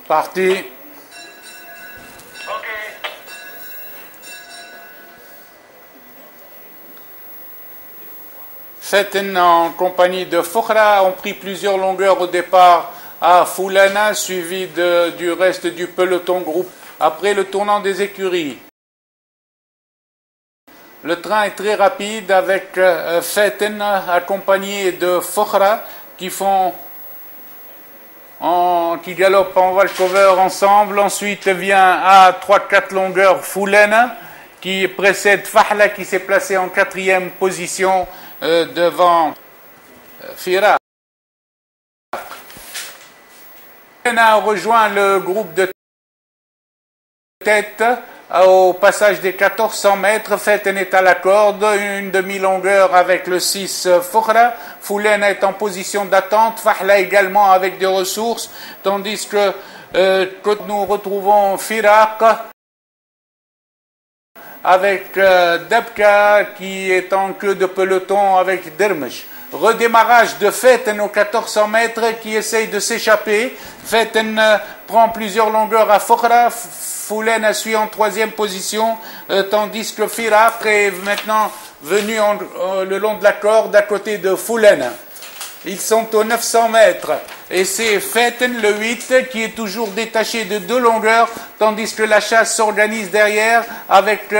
Parti. Feten en compagnie de Fokhra ont pris plusieurs longueurs au départ à Foulana, suivi du reste du peloton groupe. Après le tournant des écuries, le train est très rapide avec Feten accompagné de Fokhra qui galopent en walkover ensemble. Ensuite vient à 3-4 longueurs Foulana qui précède Fahla qui s'est placé en 4e position devant Firak. Foulana a rejoint le groupe de tête au passage des 1400 mètres. Feten est à la corde, une demi-longueur avec le 6 Fokhra. Foulana est en position d'attente, Fahla également avec des ressources, tandis que nous retrouvons Firak avec Dabka qui est en queue de peloton avec Dermish. Redémarrage de Feten aux 1400 mètres qui essaye de s'échapper. Feten prend plusieurs longueurs à Fokhra. Foulana suit en 3e position, tandis que Firak est maintenant venu le long de la corde à côté de Foulana. Ils sont aux 900 mètres et c'est Feten, le 8, qui est toujours détaché de 2 longueurs, tandis que la chasse s'organise derrière avec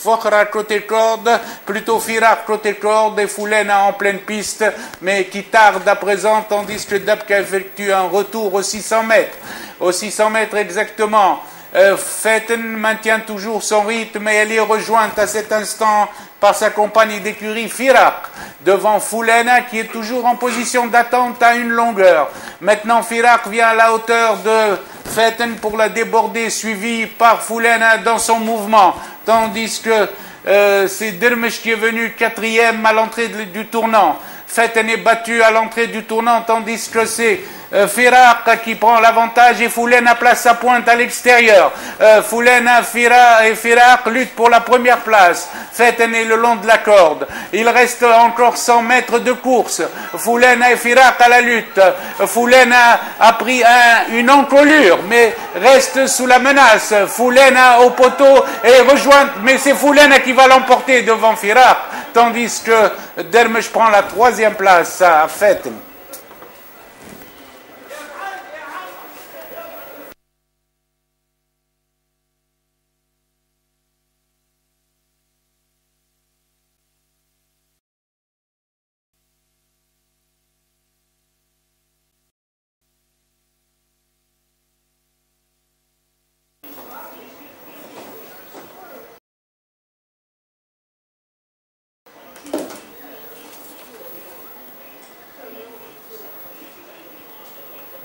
Fokhra côté corde, plutôt Firak côté corde et Foulana en pleine piste, mais qui tarde à présent, tandis que Dabka effectue un retour aux 600 mètres. Aux 600 mètres exactement, Feten maintient toujours son rythme et elle est rejointe à cet instant par sa compagnie d'écurie Firak, devant Foulana qui est toujours en position d'attente à une longueur. Maintenant Firak vient à la hauteur de Feten pour la déborder, suivi par Foulana dans son mouvement, tandis que c'est Dermish qui est venu 4e à l'entrée du tournant. Feten est battu à l'entrée du tournant, tandis que c'est Firak qui prend l'avantage et Foulana place sa pointe à l'extérieur. Foulana et Firak luttent pour la première place. Feten est le long de la corde. Il reste encore 100 mètres de course. Foulana et Firak à la lutte. Foulana a pris une encolure, mais reste sous la menace. Foulana au poteau est rejointe, mais c'est Foulana qui va l'emporter devant Firak, tandis que Dermish prend la 3e place à Feten.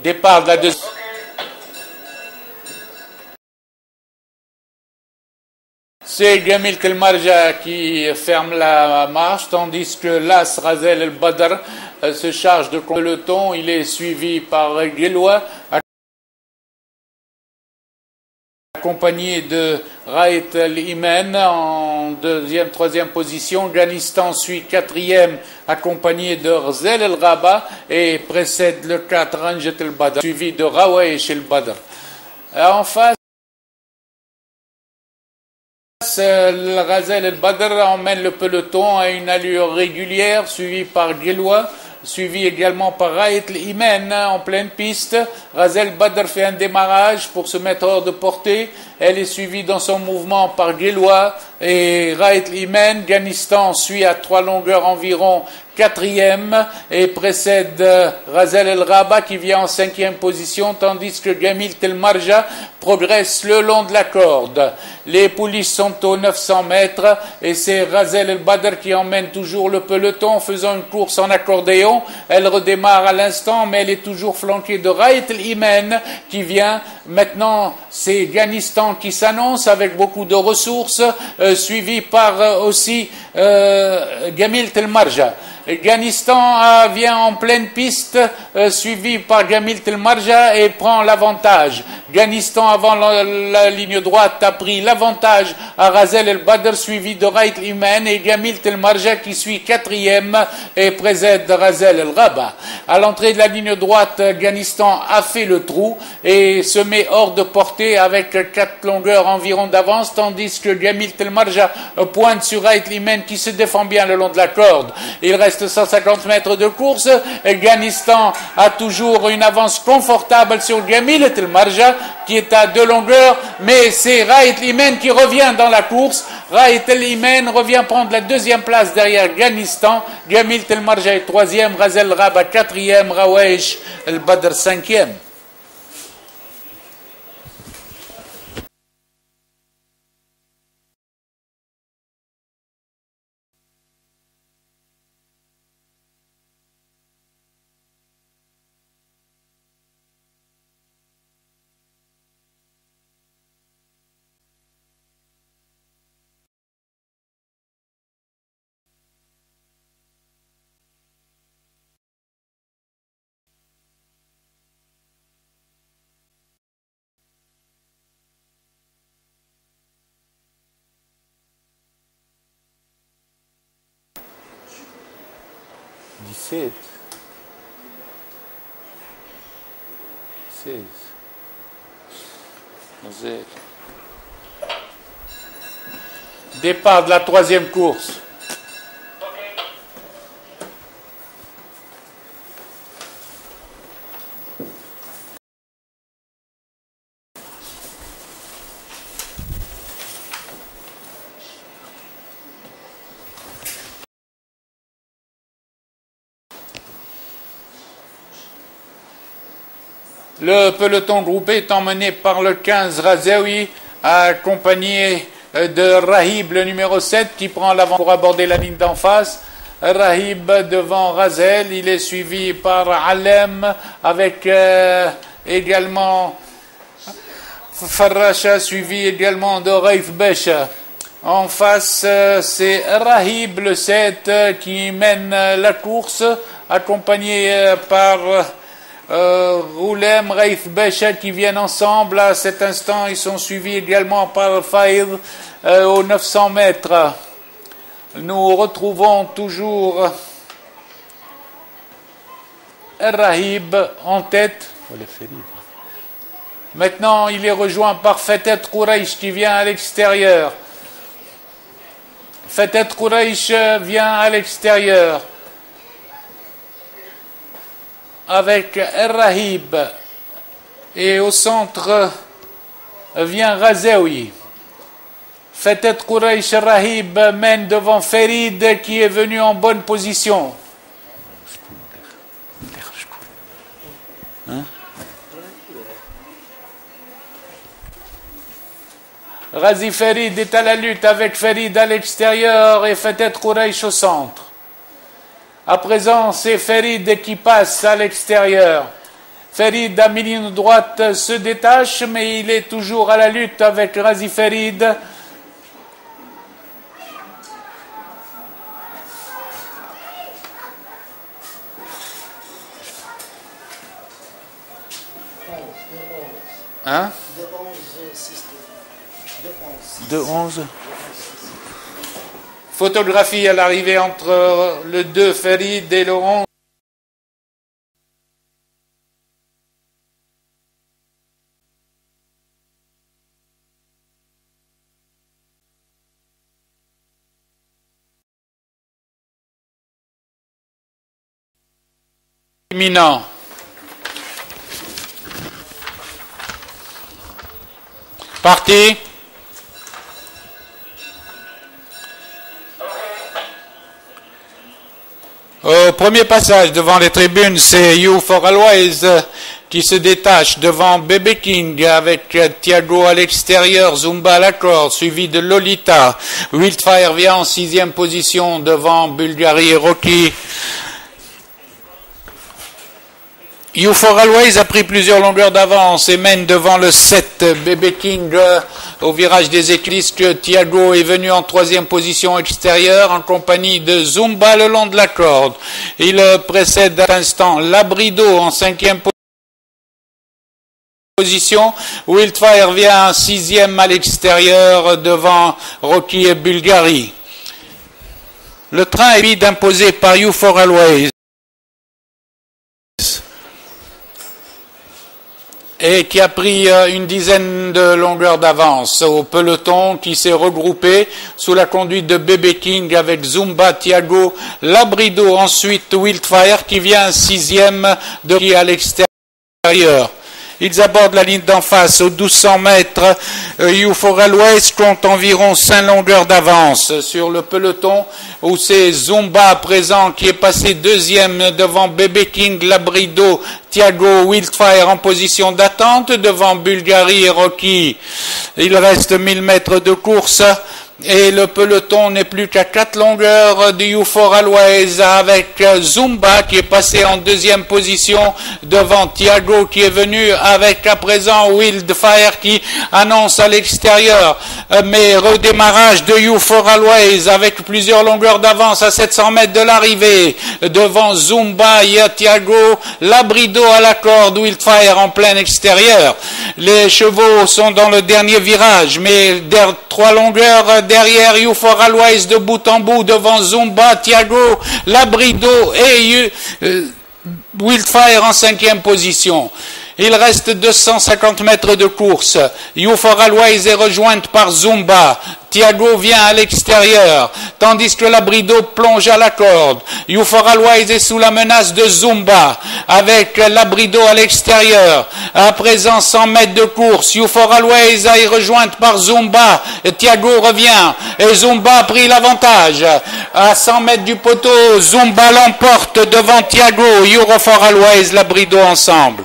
Départ de la deuxième. C'est Gamil Telmarja qui ferme la marche, tandis que l'As Razel El Badr se charge de peloton. Il est suivi par Guélois, accompagné de Raït Al-Imen en 2e, 3e position. Ghanistan suit 4e, accompagné de Rzel El-Raba et précède le 4 Ranjet El-Badr, suivi de Rawaïch El-Badr. En face, Razel El-Badr emmène le peloton à une allure régulière, suivi par Guélois, suivi également par Raït Al-Imen en pleine piste. Razel Badr fait un démarrage pour se mettre hors de portée. Elle est suivie dans son mouvement par Guélois et Raït Al-Imen. Ghanistan suit à 3 longueurs environ 4e et précède Razel El-Raba qui vient en 5e position, tandis que Gamil Telmarja progresse le long de la corde. Les pouliches sont aux 900 mètres et c'est Razel El-Badr qui emmène toujours le peloton, faisant une course en accordéon. Elle redémarre à l'instant, mais elle est toujours flanquée de Raït Al-Imen qui vient. Maintenant, c'est Ghanistan qui s'annonce avec beaucoup de ressources, suivi par aussi Gamil Telmarja. Ghanistan vient en pleine piste, suivi par Gamil Telmarja et prend l'avantage. Ghanistan, avant la ligne droite, a pris l'avantage à Razel El Badr, suivi de Raït Imen et Gamil Telmarja qui suit quatrième et précède Razel El Rabat. À l'entrée de la ligne droite, Ghanistan a fait le trou et se met hors de portée avec 4 longueurs environ d'avance, tandis que Gamil Telmarja pointe sur Raït Imen qui se défend bien le long de la corde. Il reste 150 mètres de course. Ghanistan a toujours une avance confortable sur Gamil Telmarja qui est à 2 longueurs, mais c'est Raït Imen qui revient dans la course. Raït Imen revient prendre la 2e place derrière Ghanistan. Gamil Telmarja est 3e, Razel Rabat 4e, Rawaish El Badr 5e. Départ de la 3e course. Le peloton groupé est emmené par le 15 Razaoui, accompagné de Rahib, le numéro 7, qui prend l'avant pour aborder la ligne d'en face. Rahib devant Razel, il est suivi par Alem, avec également Farracha, suivi également de Raif Besha. En face, c'est Rahib, le 7, qui mène la course, accompagné par Roulem, Raif Besha qui viennent ensemble. À cet instant, ils sont suivis également par Faïd aux 900 mètres. Nous retrouvons toujours Rahib en tête. Maintenant, il est rejoint par Fetet Quraish qui vient à l'extérieur. Fetet Quraish vient à l'extérieur avec Rahib, et au centre vient Razaoui. Fetet Quraish Rahib mène devant Ferid qui est venu en bonne position. Razi Ferid est à la lutte avec Ferid à l'extérieur et Fetet Quraish au centre. À présent, c'est Ferid qui passe à l'extérieur. Ferid à mi-ligne droite se détache, mais il est toujours à la lutte avec Razi Ferid. Hein? De 11. Photographie à l'arrivée entre le 2 Ferid et le 11. Imminent. Parti. Au premier passage devant les tribunes, c'est You for Always qui se détache devant Bebe King avec Thiago à l'extérieur, Zumba à la corde, suivi de Lolita. Wildfire vient en 6e position devant Bulgarie et Rocky. Youfor Always a pris plusieurs longueurs d'avance et mène devant le 7 Bébé King au virage des éclisses. Thiago est venu en troisième position extérieure en compagnie de Zumba le long de la corde. Il précède à l'instant Labrido en cinquième position. Wildfire vient en sixième à l'extérieur devant Rocky et Bulgari. Le train est vite imposé par Youfor Always et qui a pris une dizaine de longueurs d'avance au peloton qui s'est regroupé sous la conduite de Bébé King avec Zumba, Thiago, Labrido, ensuite Wildfire qui vient sixième de à l'extérieur. Ils abordent la ligne d'en face aux 1200 mètres. Youfor Always compte environ 5 longueurs d'avance sur le peloton où c'est Zumba présent qui est passé deuxième devant Bébé King, Labrido, Thiago, Wildfire en position d'attente devant Bulgari et Rocky. Il reste 1000 mètres de course. Et le peloton n'est plus qu'à 4 longueurs de Youfor Always avec Zumba qui est passé en deuxième position devant Thiago qui est venu avec à présent Wildfire qui annonce à l'extérieur. Mais redémarrage de Youfor Always avec plusieurs longueurs d'avance à 700 mètres de l'arrivée devant Zumba, il y a Thiago, Labrido à la corde, Wildfire en plein extérieur. Les chevaux sont dans le dernier virage mais 3 longueurs derrière Youfor Always de bout en bout devant Zumba, Thiago, Labrido et Wildfire en cinquième position. Il reste 250 mètres de course. Youfor Always est rejointe par Zumba. Thiago vient à l'extérieur, tandis que Labrido plonge à la corde. Youfor Always est sous la menace de Zumba, avec Labrido à l'extérieur. À présent, 100 mètres de course. Youfor Always est rejointe par Zumba. Thiago revient, et Zumba a pris l'avantage. À 100 mètres du poteau, Zumba l'emporte devant Thiago. Youfor Always, Labrido ensemble.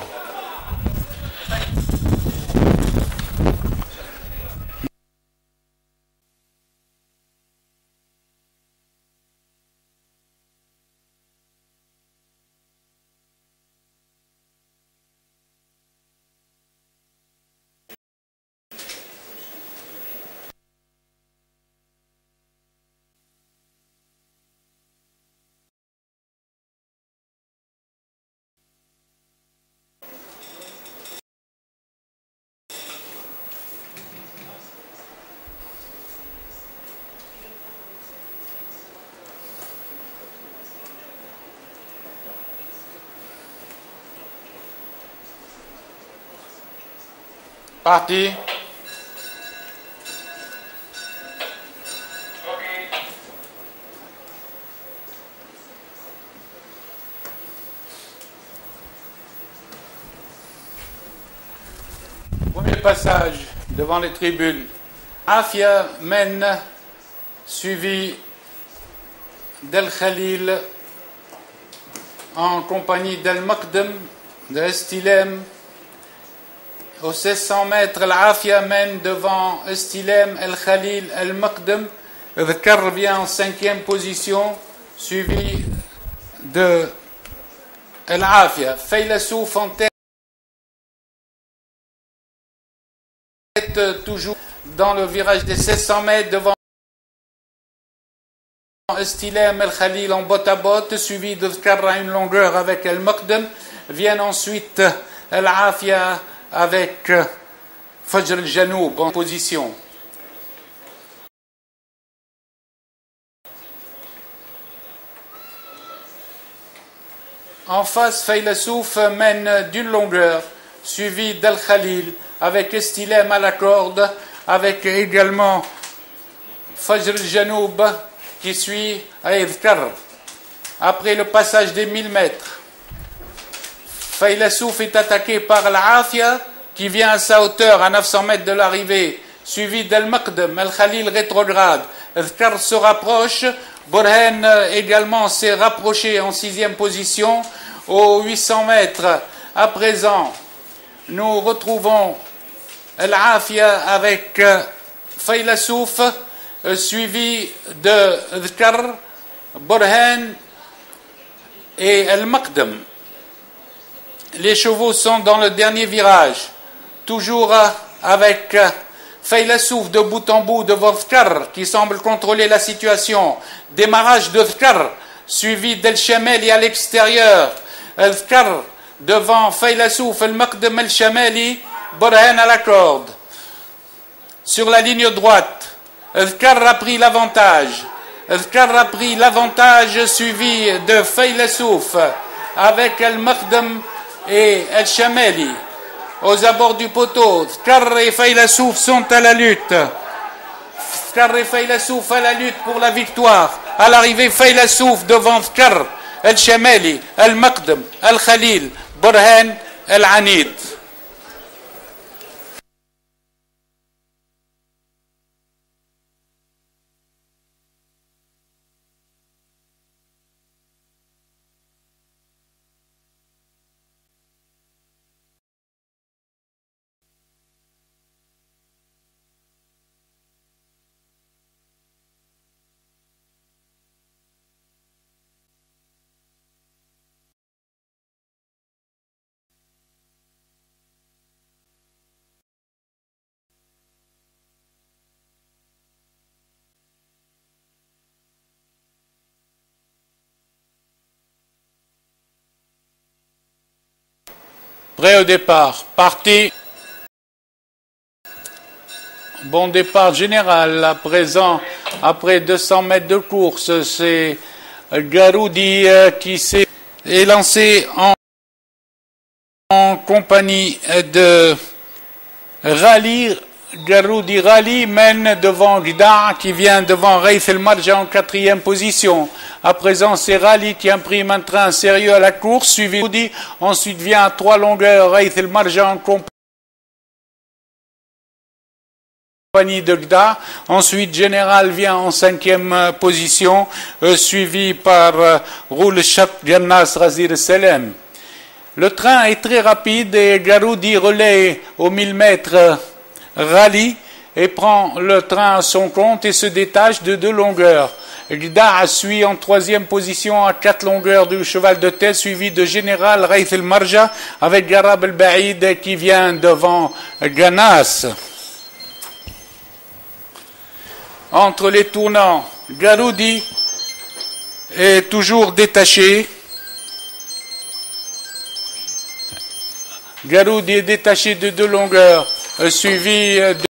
Parti. Premier passage devant les tribunes. Afia mène, suivi d'El Khalil en compagnie d'El Maqdam, de Estilem. Aux 1600 mètres, l'Afia mène devant Estilem, El Khalil, El Maqdam. Dhkar vient en cinquième position, suivi de El Afia. Faylassouf en tête, toujours dans le virage des 1600 mètres devant Estilem, El Khalil en botte à botte, suivi de Dhkar à une longueur avec El Maqdam. Viennent ensuite El Afia avec Fajr al-Janoub en position. En face, Faylassouf mène d'une longueur, suivi d'Al Khalil, avec Estilem à la corde, avec également Fajr al-Janoub qui suit à Dhkar. Après le passage des 1000 mètres, Faylassouf est attaqué par l'Afia qui vient à sa hauteur à 900 mètres de l'arrivée, suivi d'El Maqdam. El Khalil rétrograde. Dhkar se rapproche. Borhen également s'est rapproché en sixième position aux 800 mètres. À présent, nous retrouvons l'Afia avec Faylassouf, suivi de Dhkar, Borhen et El Maqdam. les chevaux sont dans le dernier virage, toujours avec Faylassouf de bout en bout devant Dhkar qui semble contrôler la situation. Démarrage de Dhkar suivi d'El Chameli à l'extérieur. Dhkar devant Faylassouf, El Maqdem El Chameli, Burhan à la corde. Sur la ligne droite, Dhkar a pris l'avantage. Dhkar a pris l'avantage suivi de Faylassouf avec El Maqdem et El Chameli. Aux abords du poteau, Dhkar et Faylassouf sont à la lutte. Dhkar et Faylassouf à la lutte pour la victoire. À l'arrivée, Faylassouf devant Dhkar, El Chameli, El Maqdem, El Khalil, Burhan, El Anid. Prêt au départ, parti. Bon départ général, à présent, après 200 mètres de course, c'est Garoudi qui s'est lancé en compagnie de Rally. Garoudi Rally mène devant Gda qui vient devant Raith El Marja en 4e position. À présent, c'est Rally qui imprime un train sérieux à la course, suivi Garoudi. Ensuite vient à 3 longueurs Raith El Marja en compagnie de Gda. Ensuite, Général vient en 5e position, suivi par Roul Chat Gannas Razir Selem. Le train est très rapide et Garoudi relaie aux 1000 mètres Rally et prend le train à son compte et se détache de 2 longueurs. Gda suit en 3e position à 4 longueurs du cheval de tête, suivi de Général Raith El Marja avec Garab El Baïd qui vient devant Ganas. Entre les tournants, Garoudi est toujours détaché. Garoudi est détaché de 2 longueurs, suivi de